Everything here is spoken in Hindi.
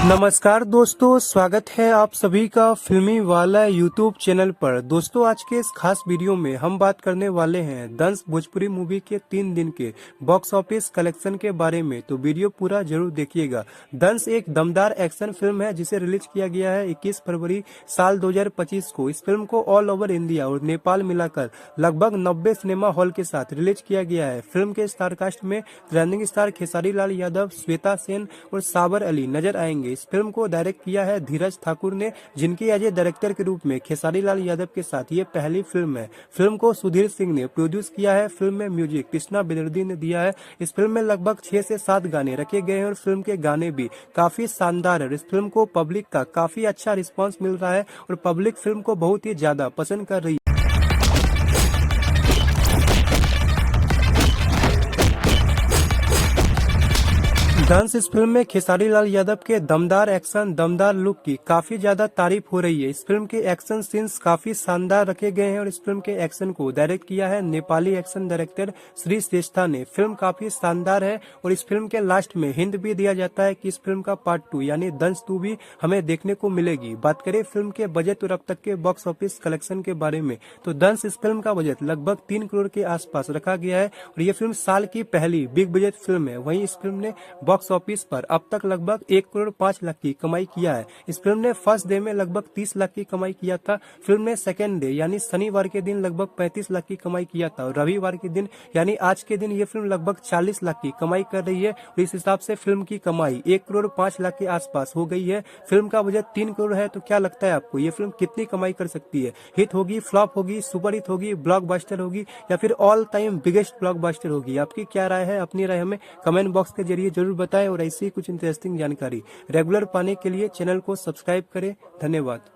नमस्कार दोस्तों, स्वागत है आप सभी का फिल्मी वाला यूट्यूब चैनल पर। दोस्तों, आज के इस खास वीडियो में हम बात करने वाले हैं दंश भोजपुरी मूवी के 3 दिन के बॉक्स ऑफिस कलेक्शन के बारे में, तो वीडियो पूरा जरूर देखिएगा। दंश एक दमदार एक्शन फिल्म है जिसे रिलीज किया गया है 21 फरवरी साल 2025 को। इस फिल्म को ऑल ओवर इंडिया और नेपाल मिलाकर लगभग 90 सिनेमा हॉल के साथ रिलीज किया गया है। फिल्म के स्टारकास्ट में ट्रेंडिंग स्टार खेसारी लाल यादव, श्वेता सेन और साबर अली नजर आएंगे। इस फिल्म को डायरेक्ट किया है धीरज ठाकुर ने, जिनकी एज ए डायरेक्टर के रूप में खेसारी लाल यादव के साथ ये पहली फिल्म है। फिल्म को सुधीर सिंह ने प्रोड्यूस किया है। फिल्म में म्यूजिक कृष्णा बेदर्दी ने दिया है। इस फिल्म में लगभग 6 से 7 गाने रखे गए हैं और फिल्म के गाने भी काफी शानदार है। इस फिल्म को पब्लिक का काफी अच्छा रिस्पॉन्स मिल रहा है और पब्लिक फिल्म को बहुत ही ज्यादा पसंद कर रही है। दंश इस फिल्म में खेसारी लाल यादव के दमदार एक्शन, दमदार लुक की काफी ज्यादा तारीफ हो रही है। इस फिल्म के एक्शन सीन्स काफी शानदार रखे गए हैं और इस फिल्म के एक्शन को डायरेक्ट किया है नेपाली एक्शन डायरेक्टर श्री श्रेष्ठा ने। फिल्म काफी शानदार है और इस फिल्म के लास्ट में हिंट भी दिया जाता है कि इस फिल्म का पार्ट 2 यानी दंश 2 भी हमें देखने को मिलेगी। बात करें फिल्म के बजट और अब तक के बॉक्स ऑफिस कलेक्शन के बारे में, तो दंश इस फिल्म का बजट लगभग 3 करोड़ के आसपास रखा गया है और ये फिल्म साल की पहली बिग बजट फिल्म है। वहीं इस फिल्म ने बॉक्स ऑफिस पर अब तक लगभग 1 करोड़ 5 लाख की कमाई किया है। इस फिल्म ने फर्स्ट डे में लगभग 30 लाख की कमाई किया था। फिल्म ने सेकेंड डे यानी शनिवार के दिन लगभग 35 लाख की कमाई किया था और रविवार के दिन यानी आज के दिन ये फिल्म लगभग 40 लाख की कमाई कर रही है और इस हिसाब से फिल्म की कमाई 1 करोड़ 5 लाख के आसपास हो गई है। फिल्म का बजट 3 करोड़ है, तो क्या लगता है आपको ये फिल्म कितनी कमाई कर सकती है? हिट होगी, फ्लॉप होगी, सुपर हिट होगी, ब्लॉकबस्टर होगी या फिर ऑल टाइम बिगेस्ट ब्लॉकबस्टर होगी? आपकी क्या राय है? अपनी राय हमें कमेंट बॉक्स के जरिए जरूर बताएं और ऐसी कुछ इंटरेस्टिंग जानकारी रेगुलर पाने के लिए चैनल को सब्सक्राइब करें। धन्यवाद।